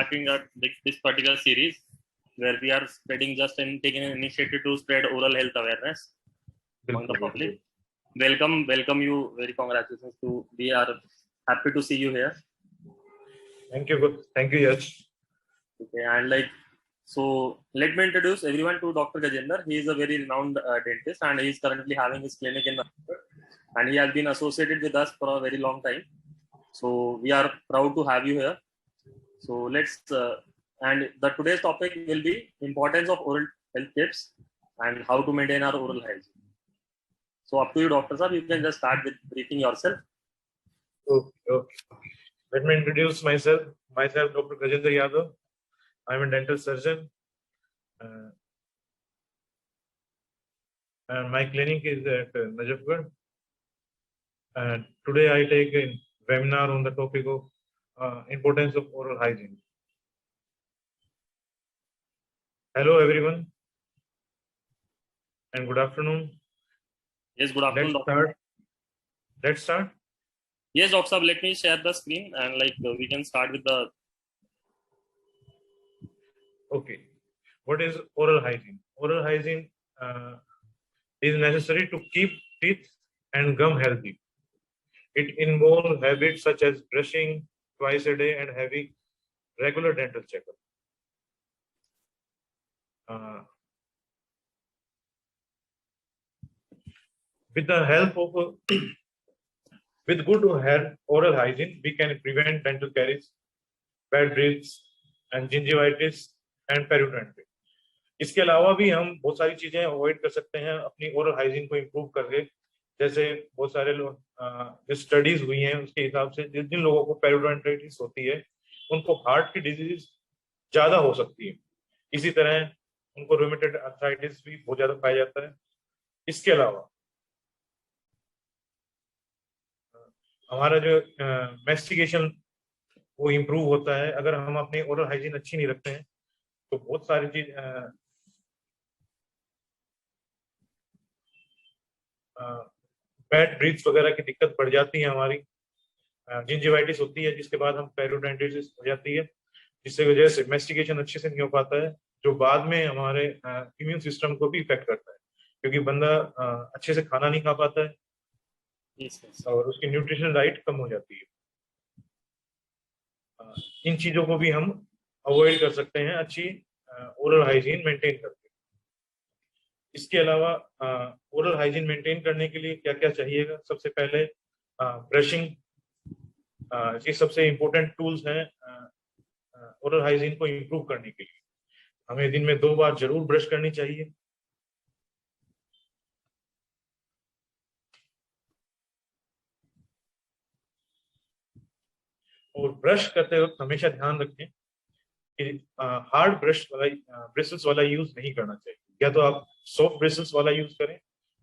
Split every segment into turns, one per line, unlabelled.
starting this particular series where we are spreading just and taking an initiative to spread oral health awareness among the public. Welcome you. Very congratulations to. We are happy to see you here.
Thank you, Yash.
Okay, and so let me introduce everyone to Dr. Gajendra. He is a very renowned dentist, and he is currently having his clinic in Nagpur, and he has been associated with us for a very long time. So we are proud to have you here. So let's and the today's topic will be importance of oral health tips and how to maintain our oral health. So up to you, Dr. Sir. You can just start with briefing yourself.
Okay. Let me introduce myself. Myself, Dr. Gajendra Yadav. I'm a dental surgeon. And my clinic is at Najafgarh. And today I take a webinar on the topic of importance of oral hygiene. Hello, everyone. And good afternoon.
Yes, good afternoon, Doctor.
Let's start.
Yes, Doctor. Let me share the screen and we can start with the.
Okay. What is oral hygiene? Oral hygiene is necessary to keep teeth and gum healthy. It involves habits such as brushing twice a day and having regular dental checkup. With the help of with good oral hygiene, we can prevent dental caries, bad breaths, and gingivitis and periodontitis. इसके अलावा भी हम बहुत सारी चीजें avoid कर सकते हैं अपनी ओरल हाइजीन को इम्प्रूव करके. जैसे बहुत सारे लोग जो स्टडीज हुई हैं उसके हिसाब से जिन लोगों को पेरियोडोंटाइटिस होती है उनको हार्ट की डिजीज ज्यादा हो सकती है. इसी तरह उनको रूमेटॉइड आर्थराइटिस भी बहुत ज्यादा पाया जाता है. इसके अलावा हमारा जो मैस्टिकेशन वो इम्प्रूव होता है. अगर हम अपनी ओरल हाइजीन अच्छी नहीं रखते हैं तो बहुत सारी चीज बैड ब्रीथ्स वगैरह की दिक्कत बढ़ जाती है. हमारी जिंजिवाइटिस होती है जिसके बाद हम पेरियोडोंटाइटिस हो जाती है जिससे वजह से मैस्टिकेशन अच्छे से नहीं हो पाता है जो बाद में हमारे इम्यून सिस्टम को भी इफेक्ट करता है क्योंकि बंदा अच्छे से खाना नहीं खा पाता है. और उसकी न्यूट्रिशनल डाइट कम हो जाती है. इन चीजों को भी हम अवॉइड कर सकते हैं अच्छी ओरल हाइजीन मेंटेन करके. इसके अलावा ओरल हाइजीन मेंटेन करने के लिए क्या क्या चाहिएगा? सबसे पहले ब्रशिंग ये सबसे इम्पोर्टेंट टूल्स हैं ओरल हाइजीन को इम्प्रूव करने के लिए. हमें दिन में 2 बार जरूर ब्रश करनी चाहिए. और ब्रश करते वक्त हमेशा ध्यान रखें कि हार्ड ब्रिसल्स वाला यूज नहीं करना चाहिए. या तो आप सॉफ्ट ब्रिसल्स वाला यूज करें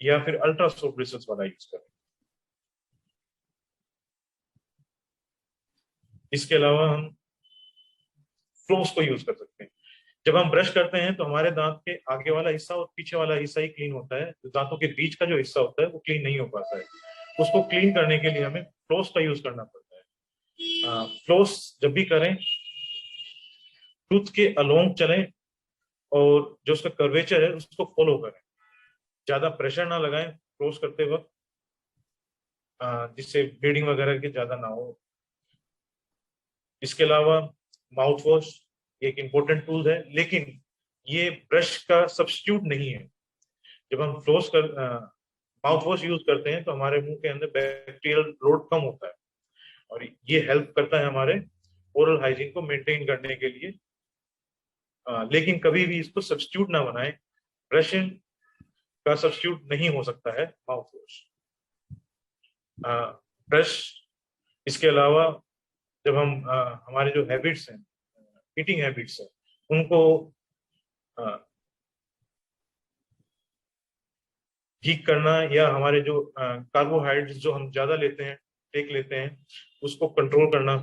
या फिर अल्ट्रा सॉफ्ट ब्रिसल्स वाला यूज करें. इसके अलावा हम फ्लोस को यूज कर सकते हैं. जब हम ब्रश करते हैं तो हमारे दांत के आगे वाला हिस्सा और पीछे वाला हिस्सा ही क्लीन होता है. दांतों के बीच का जो हिस्सा होता है वो क्लीन नहीं हो पाता है. उसको क्लीन करने के लिए हमें फ्लोस का यूज करना पड़ता है. फ्लोस जब भी करें टूथ के अलोंग चलें और जो उसका कर्वेचर है उसको फॉलो करें. ज्यादा प्रेशर ना लगाएं फ्लोस करते वक्त जिससे ब्लीडिंग वगैरह के ज्यादा ना हो. इसके अलावा माउथ वॉश एक इम्पोर्टेंट टूल है लेकिन ये ब्रश का सब्स्टिट्यूट नहीं है. जब हम फ्लोस कर माउथ वॉश यूज करते हैं तो हमारे मुंह के अंदर बैक्टीरियल लोड कम होता है और ये हेल्प करता है हमारे ओरल हाइजीन को मेंटेन करने के लिए. लेकिन कभी भी इसको सब्स्टिट्यूट ना बनाएं. ब्रशिंग का सब्स्टिट्यूट नहीं हो सकता है माउथ वॉश. ब्रश इसके अलावा जब हम हमारे जो हैबिट्स हैं ईटिंग हैबिट्स हैं उनको ठीक करना या हमारे जो कार्बोहाइड्रेट्स जो हम ज्यादा लेते हैं लेते हैं उसको कंट्रोल करना.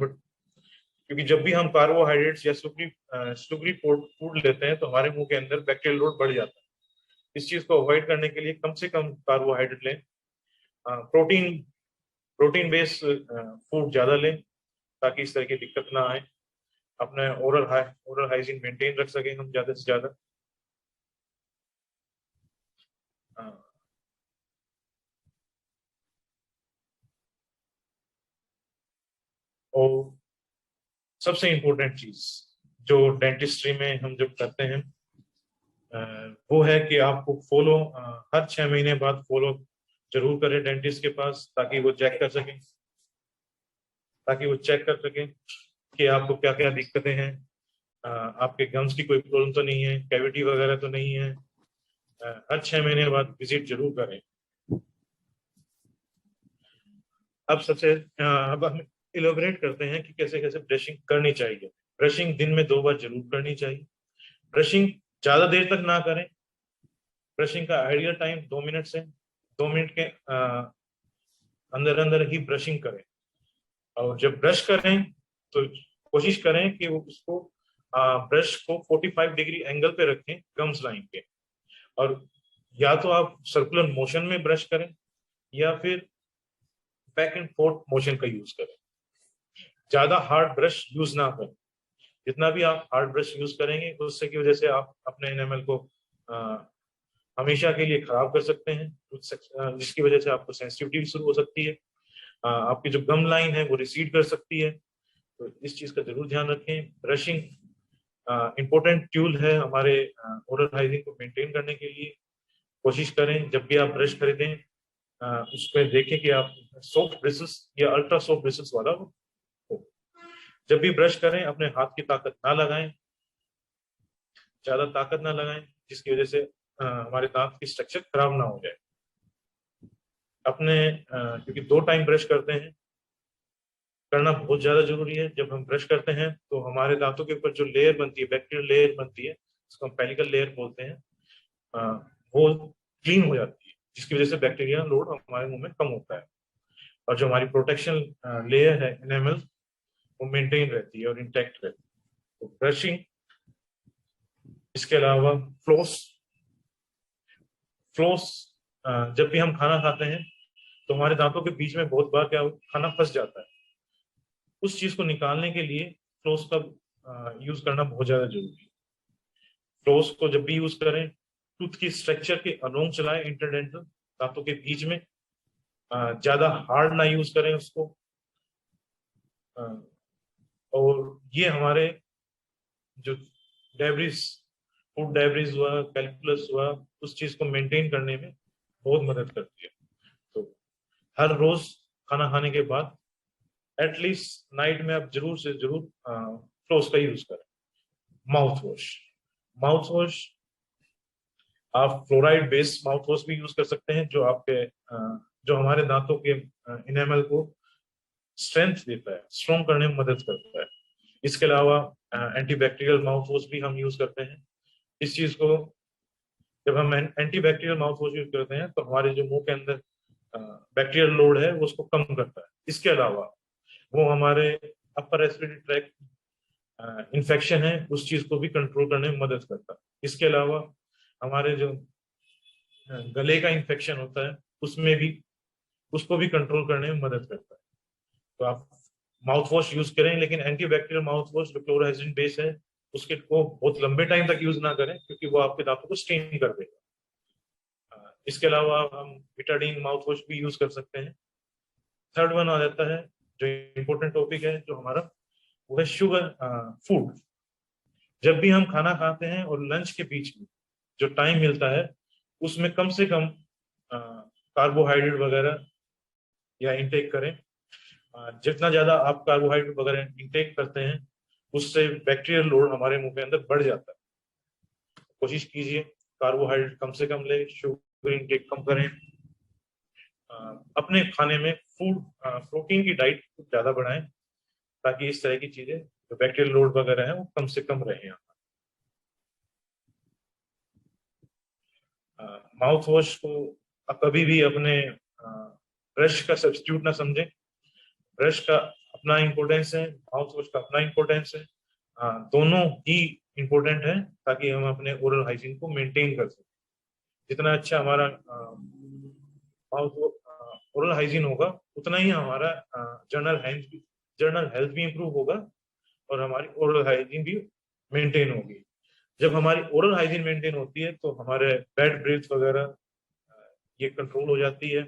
क्योंकि जब भी हम कार्बोहाइड्रेट्स या शुगरी फूड लेते हैं तो हमारे मुंह के अंदर बैक्टीरियल लोड बढ़ जाता है. इस चीज को अवॉइड करने के लिए कम से कम कार्बोहाइड्रेट लें. प्रोटीन बेस्ड फूड ज्यादा लें ताकि इस तरह की दिक्कत ना आए. अपने ओरल हाइजीन मेंटेन रख सकें हम ज्यादा से ज्यादा। और सबसे इम्पोर्टेंट चीज जो डेंटिस्ट्री में हम जब करते हैं वो है कि आपको फॉलो हर 6 महीने बाद फॉलो जरूर करें डेंटिस्ट के पास, ताकि वो चेक कर सकें कि आपको क्या क्या दिक्कतें हैं। आपके गम्स की कोई प्रॉब्लम तो नहीं है, कैविटी वगैरह तो नहीं है। हर 6 महीने बाद विजिट जरूर करें। अब हम इलोबरेट करते हैं कि कैसे कैसे ब्रशिंग करनी चाहिए। ब्रशिंग दिन में 2 बार जरूर करनी चाहिए। ब्रशिंग ज्यादा देर तक ना करें। ब्रशिंग का आइडियल टाइम 2 मिनट से 2 मिनट के अंदर अंदर ही ब्रशिंग करें। और जब ब्रश करें तो कोशिश करें कि वो उसको ब्रश को 45 डिग्री एंगल पे रखें गम्स लाइन के। और या तो आप सर्कुलर मोशन में ब्रश करें या फिर बैक एंड फोर्थ मोशन का यूज करें। ज्यादा हार्ड ब्रश यूज ना करें। जितना भी आप हार्ड ब्रश यूज करेंगे उससे की वजह से आप अपने एनिमल को हमेशा के लिए खराब कर सकते हैं, जिसकी वजह से आपको सेंसिटिविटी शुरू हो सकती है। आपकी जो गम लाइन है वो रिसीड कर सकती है। तो इस चीज का जरूर ध्यान रखें। ब्रशिंग इंपॉर्टेंट टूल है हमारे ओरल हाइजीन को मेंटेन करने के लिए। कोशिश करें जब भी आप ब्रश खरीदें उसमें देखें कि आप सॉफ्ट ब्रशेस या अल्ट्रा सॉफ्ट ब्रशेस वाला हो। जब भी ब्रश करें अपने हाथ की ताकत ना लगाएं, ज्यादा ताकत ना लगाएं, जिसकी वजह से हमारे दांत की स्ट्रक्चर खराब ना हो जाए। अपने क्योंकि 2 टाइम ब्रश करते हैं, करना बहुत ज्यादा जरूरी है। जब हम ब्रश करते हैं तो हमारे दांतों के ऊपर जो लेयर बनती है, बैक्टीरियल लेयर बनती है, उसको हम पेलिकल लेयर बोलते हैं, वो क्लीन हो जाती है, जिसकी वजह से बैक्टीरिया लोड हमारे मुंह में कम होता है। और जो हमारी प्रोटेक्शन लेयर है एनेमल, वो मेंटेन रहती है और इंटैक्ट रहती है। तो ब्रशिंग, इसके अलावा फ्लोस जब भी हम खाना खाते हैं तो हमारे दांतों के बीच में बहुत बार क्या खाना फंस जाता है। उस चीज को निकालने के लिए फ्लोस का यूज करना बहुत ज्यादा जरूरी है। फ्लोस को जब भी यूज करें टूथ की स्ट्रक्चर के अलोंग चलाएं, इंटरडेंटल दांतों के बीच में। ज्यादा हार्ड ना यूज करें उसको। और ये हमारे जो डेब्रिस, फूड डेब्रिस हुआ, कैल्कुलस हुआ, उस चीज को मेंटेन करने में बहुत मदद करती है। तो हर रोज खाना खाने के बाद एटलीस्ट नाइट में आप जरूर से जरूर फ्लोस का यूज करें। माउथ वॉश आप फ्लोराइड बेस्ड माउथ वॉश भी यूज कर सकते हैं, जो हमारे दांतों के इनेमल को स्ट्रेंथ देता है, स्ट्रॉन्ग करने में मदद करता है। इसके अलावा एंटीबैक्टीरियल माउथ वॉश भी हम यूज करते हैं। इस चीज को जब हम एंटीबैक्टीरियल माउथ वॉश यूज करते हैं तो हमारे जो मुंह के अंदर बैक्टीरियल लोड है वो उसको कम करता है। इसके अलावा वो हमारे अपर रेस्पिरेटरी ट्रैक्ट इन्फेक्शन है उस चीज को भी कंट्रोल करने में मदद करता है। इसके अलावा हमारे जो गले का इन्फेक्शन होता है उसमें भी उसको भी कंट्रोल करने में मदद करता है। तो आप माउथ वॉश यूज करें, लेकिन एंटीबैक्टीरियल माउथ वॉश जो क्लोराइजिन बेस है उसके को बहुत लंबे टाइम तक यूज ना करें, क्योंकि वो आपके दांतों को स्टेन कर देगा। इसके अलावा हम विटाडीन माउथ वॉश भी यूज कर सकते हैं। थर्ड वन आ जाता है जो इम्पोर्टेंट टॉपिक है जो हमारा, वो है शुगर फूड। जब भी हम खाना खाते हैं और लंच के बीच में जो टाइम मिलता है उसमें कम से कम कार्बोहाइड्रेट वगैरह या इंटेक करें। जितना ज्यादा आप कार्बोहाइड्रेट वगैरह इंटेक करते हैं उससे बैक्टीरियल लोड हमारे मुंह के अंदर बढ़ जाता है। कोशिश कीजिए कार्बोहाइड्रेट कम से कम ले, शुगर इंटेक कम करें। अपने खाने में प्रोटीन की डाइट ज्यादा बढ़ाएं, ताकि इस तरह की चीजें जो बैक्टीरियल लोड वगैरह है वो कम से कम रहे। माउथ वॉश को कभी भी अपने ब्रश का सब्स्टिट्यूट ना समझें। ब्रश का अपना इम्पोर्टेंस है, माउथ वॉश का अपना इम्पोर्टेंस है। दोनों ही इम्पोर्टेंट है ताकि हम अपने ओरल हाइजीन को मेंटेन कर सकें। जितना अच्छा हमारा माउथ ओरल हाइजीन होगा उतना ही हमारा जनरल हेल्थ भी इंप्रूव होगा और हमारी ओरल हाइजीन भी मेंटेन होगी। जब हमारी ओरल हाइजीन मेंटेन होती है तो हमारे बैड ब्रेथ वगैरह ये कंट्रोल हो जाती है,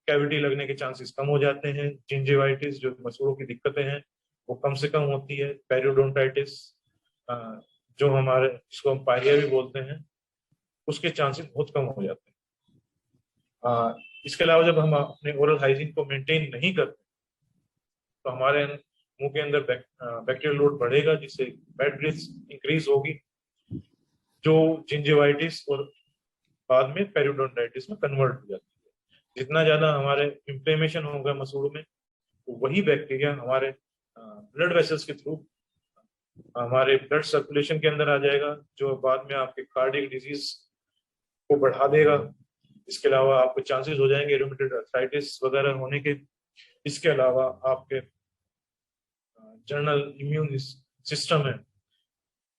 कैविटी लगने के चांसेस कम हो जाते हैं, जिंजिवाइटिस जो मसूड़ों की दिक्कतें हैं वो कम से कम होती है, पेरियोडोंटाइटिस जो हमारे जिसको हम पायरिया भी बोलते हैं उसके चांसेस बहुत कम हो जाते हैं। इसके अलावा जब हम अपने ओरल हाइजीन को मेंटेन नहीं करते तो हमारे मुंह के अंदर बैक्टीरियल लोड बढ़ेगा, जिससे बैड ब्रेथ इंक्रीज होगी, जो जिंजिवाइटिस और बाद में पेरियोडोंटाइटिस में कन्वर्ट हो जाती है। जितना ज्यादा हमारे इंफ्लेमेशन होगा मसूड़ों में तो वही बैक्टीरिया हमारे ब्लड वेसल्स के थ्रू हमारे ब्लड सर्कुलेशन के अंदर आ जाएगा, जो बाद में आपके कार्डियक डिजीज को बढ़ा देगा। इसके अलावा आपको चांसेस हो जाएंगे रूमेटॉइड आर्थराइटिस वगैरह होने के। इसके अलावा आपके जनरल इम्यून सिस्टम है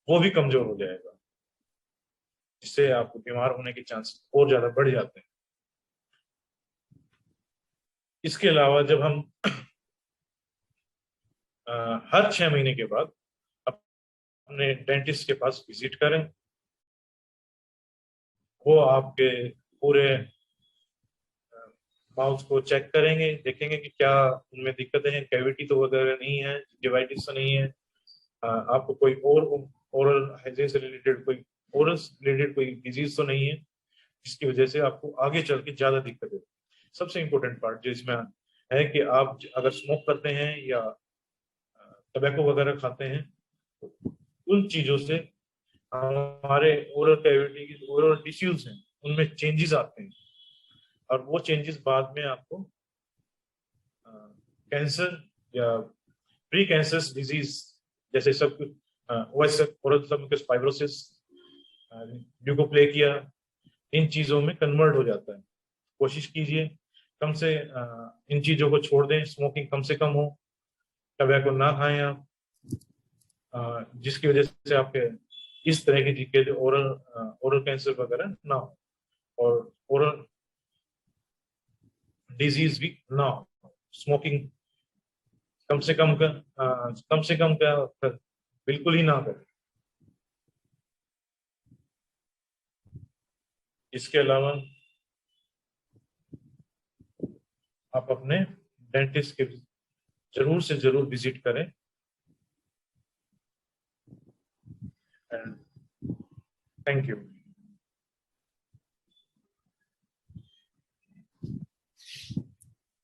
वो भी कमजोर हो जाएगा, जिससे आपको बीमार होने के चांसेस और ज्यादा बढ़ जाते हैं। इसके अलावा जब हम हर 6 महीने के बाद अपने डेंटिस्ट के पास विजिट करें, वो आपके पूरे माउथ को चेक करेंगे, देखेंगे कि क्या उनमें दिक्कतें हैं, कैविटी तो वगैरह नहीं है, डिवाइटिस तो नहीं है, आपको कोई और ओरल हाइजीन से रिलेटेड कोई ओरल रिलेटेड कोई डिजीज तो नहीं है जिसकी वजह से आपको आगे चल के ज्यादा दिक्कत है। सबसे इम्पोर्टेंट पार्ट जो इसमें है कि आप अगर स्मोक करते हैं या टबैको वगैरह खाते हैं तो उन चीजों से हमारे ओरल कैविटी की ओरल टिश्यूज हैं उनमें चेंजेस आते हैं, और वो चेंजेस बाद में आपको कैंसर या प्री कैंसर डिजीज जैसे सब ओरल फाइब्रोसिस, ल्यूकोप्लेकिया, इन चीजों में कन्वर्ट हो जाता है। कोशिश कीजिए कम से इन चीजों को छोड़ दें, स्मोकिंग कम से कम हो, टबैको ना खाएं आप, जिसकी वजह से आपके इस तरह की दिक्कत ओरल कैंसर वगैरह ना हो और ओरल डिजीज भी ना हो। स्मोकिंग कम से कम का बिल्कुल ही ना करें। इसके अलावा आप अपने डेंटिस्ट के जरूर से जरूर विजिट करें। Thank you.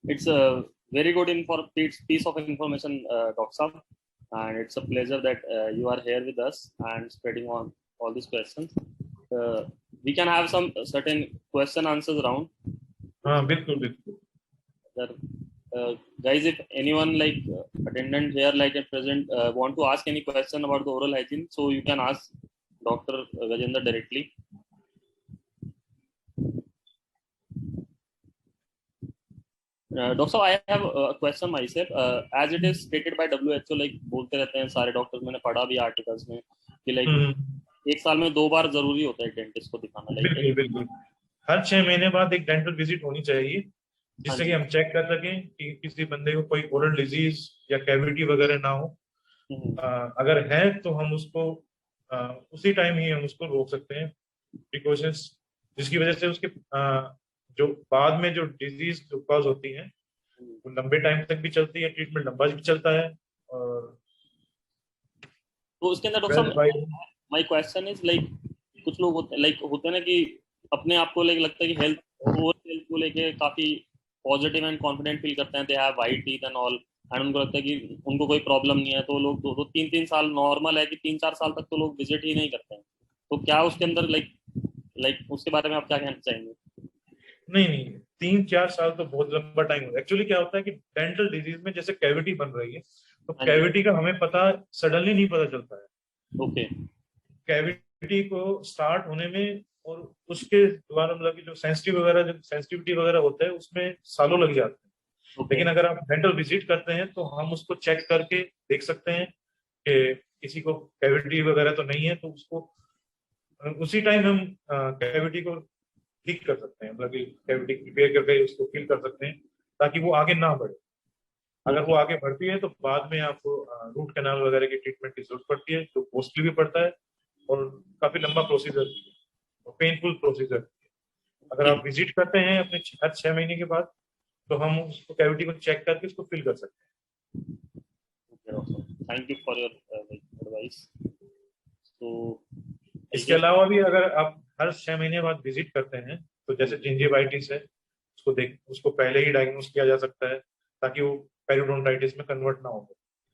It's a very good piece of information, Dr. Saab, and it's a pleasure that you are here with us and spreading on all these questions. We can have some certain question answers round.
हाँ बिल्कुल बिल्कुल।
Guys, if anyone like attendant here like at present want to ask any question about the oral hygiene, so you can ask Dr. Gajendra directly. Doctor, I have a question myself. As it is stated by WHO, like बोलते रहते हैं सारे doctors, मैंने पढ़ा भी articles में कि like एक साल में 2 बार जरूरी होता है डेंटिस्ट को दिखाना।
बिल्कुल बिल्कुल, हर 6 महीने बाद एक डेंटल विजिट होनी चाहिए, जिससे कि हम चेक कर सकें कि किसी बंदे को कोई ओरल डिजीज या कैविटी वगैरह ना हो। अगर है तो हम उसको उसी टाइम ही हम उसको रोक सकते हैं, प्रिकॉशंस, जिसकी वजह से उसके जो बाद में जो डिजीज कॉज होती है वो लंबे टाइम तक भी चलती है, ट्रीटमेंट लंबा भी चलता है। और
तो उसके अंदर doctor my question is like कुछ लोग होते हैं ना कि अपने आप को लगता है कि हेल्थ को लेके काफी पॉजिटिव एंड कॉन्फिडेंट फील करते हैं, they have white teeth and all, and उनको लगता है कि उनको कोई प्रॉब्लम नहीं है, तो लोग 2-3 साल नॉर्मल है कि 3-4 साल तक तो लोग विजिट ही नहीं करते हैं। तो क्या उसके अंदर लाइक उसके बारे में आप क्या कहना चाहेंगे?
नहीं, 3-4 साल तो बहुत लंबा टाइम है। एक्चुअली क्या होता है कि डेंटल डिजीज में जैसे कैविटी बन रही है तो कैविटी का हमें पता सडनली नहीं पता चलता है।
ओके।
कैविटी को स्टार्ट होने में और उसके द्वारा मतलब कि जो सेंसिटिविटी वगैरह होता है उसमें सालों लग जाते हैं। लेकिन अगर आप डेंटल विजिट करते हैं तो हम उसको चेक करके देख सकते हैं कि किसी को कैविटी वगैरह तो नहीं है, तो उसको उसी टाइम हम कैविटी को ठीक कर सकते हैं, मतलब कि कैविटी रिपेयर करके उसको फिल कर सकते हैं ताकि वो आगे ना बढ़े। अगर वो आगे बढ़ती है तो बाद में आपको रूट कैनाल वगैरह की ट्रीटमेंट की जरूरत पड़ती है, जो कॉस्टली भी पड़ता है और काफी लंबा प्रोसीजर भी है और पेनफुल प्रोसीजर भी है। अगर आप विजिट करते हैं अपने हर 6 महीने के बाद, तो हम उसको कैविटी को चेक करके उसको फिल कर सकते हैं।
Thank you for your advice. तो
इसके अलावा भी अगर आप हर 6 महीने बाद विजिट करते हैं, तो जैसे जिंजिवाइटिस है, उसको पहले ही डायग्नोस किया जा सकता है ताकि वो पेरिडोंटाइटिस में कन्वर्ट ना हो।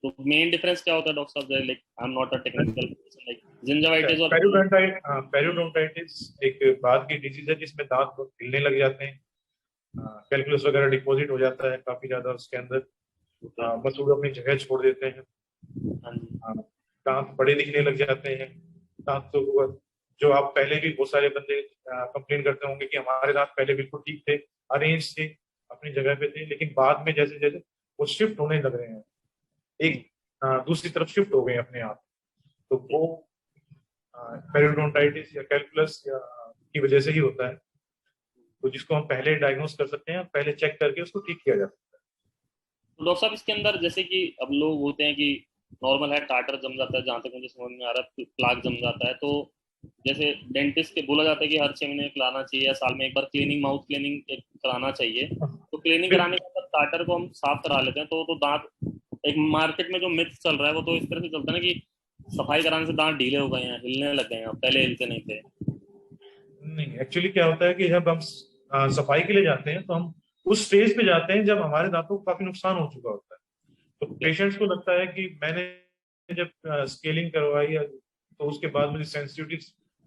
तो मेन डिफरेंस क्या होता है डॉक्टर साहब? Like I am not a technical person, like gingivitis और
पेरिडोंटाइटिस एक बाद की डिजीज है जिसमें दांत हिलने लग जाते हैं, कैलकुलस वगैरह डिपॉजिट हो जाता है काफी ज्यादा उसके अंदर, मसूड़ अपनी जगह छोड़ देते हैं, दांत बड़े दिखने लग जाते हैं। दांत तो जो आप पहले भी बहुत सारे बंदे कंप्लेन करते होंगे कि हमारे दांत पहले बिल्कुल ठीक थे, अरेंज थे, अपनी जगह पे थे, लेकिन बाद में जैसे जैसे वो शिफ्ट होने लग रहे हैं, एक दूसरी तरफ शिफ्ट हो गए अपने आप, तो वो पेरिडोंटाइटिस या कैलकुलस की वजह से ही होता है। तो जिसको हम पहले डायग्नोस कर सकते हैं, पहले चेक करके उसको ठीक किया जा सकता है।
तो डॉक्टर साहब इसके अंदर जैसे कि अब लोग होते हैं कि नॉर्मल है, टाटर जम जाता है, जहाँ तक मुझे समझ में आ रहा है प्लाक जम जाता है, तो जैसे डेंटिस्ट के बोला जाता है कि हर 6 महीने कराना चाहिए या साल में एक बार क्लीनिंग, माउथ क्लीनिंग कराना चाहिए। तो क्लीनिंग कराने के बाद टाटर को हम साफ करा लेते हैं, तो दांत, एक मार्केट में जो मिथ चल रहा है वो तो इस तरह से चलता है ना कि सफाई कराने से दांत ढीले हो गए हैं, हिलने लग गए हैं, पहले हिलते नहीं थे।
नहीं, एक्चुअली क्या होता है कि जब हम सफाई के लिए जाते हैं तो हम उस स्टेज पे जाते हैं जब हमारे दांतों को काफी नुकसान हो चुका होता है। तो पेशेंट्स को लगता है कि मैंने जब स्केलिंग करवाई तो उसके बाद मुझे सेंसिटिविटी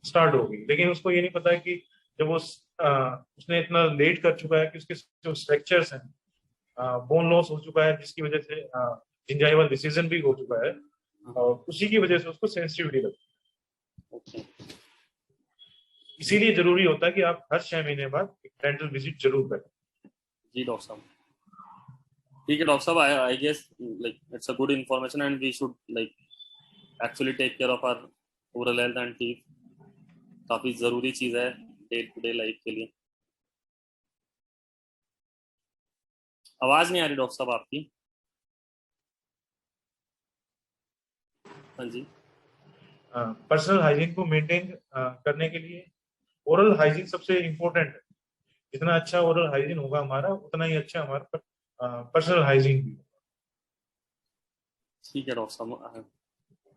स्टार्ट हो गई, लेकिन उसको ये नहीं पता है कि जब वो उसने इतना लेट कर चुका है कि उसके जो स्ट्रक्चर्स हैं, बोन लॉस हो चुका है, जिसकी वजह से जिंजाइवल डिसीजन भी हो चुका है, और उसी की वजह से उसको सेंसिटिविटी लगती है। इसीलिए जरूरी होता है कि आप हर 6 महीने बाद एक डेंटल विजिट जरूर करें।
जी डॉक्टर साहब, ठीक है डॉक्टर साहब, I guess like it's a good information and we should like actually take care of our oral health and teeth. काफी जरूरी चीज है डे टू डे लाइफ के लिए। आवाज नहीं आ रही डॉक्टर साहब आपकी। हाँ जी।
पर्सनल हाइजीन को मेंटेन करने के लिए ओरल हाइजीन सबसे इम्पोर्टेंट है। जितना अच्छा ओरल हाइजीन होगा हमारा, उतना ही अच्छा हमारा पर्सनल हाइजीन भी।
ठीक है डॉक्टर साहब,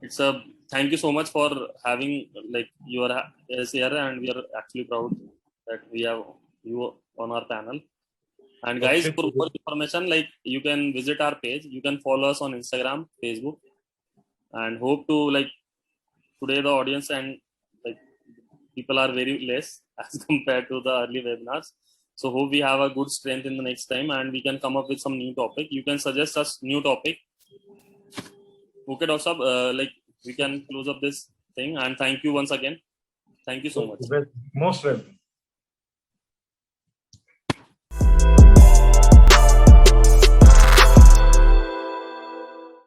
it's a thank you so much for having like you are is here and we are actually proud that we have you on our panel. And guys, for more information, like you can visit our page, you can follow us on Instagram, Facebook, and hope to like today the audience and like people are very less as compared to the early webinars. So hope we have a good strength in the next time and we can come up with some new topic. You can suggest us new topic. Okay, Dr. Saab, like we can close up this thing and thank you once again. Thank you so much.
Most welcome.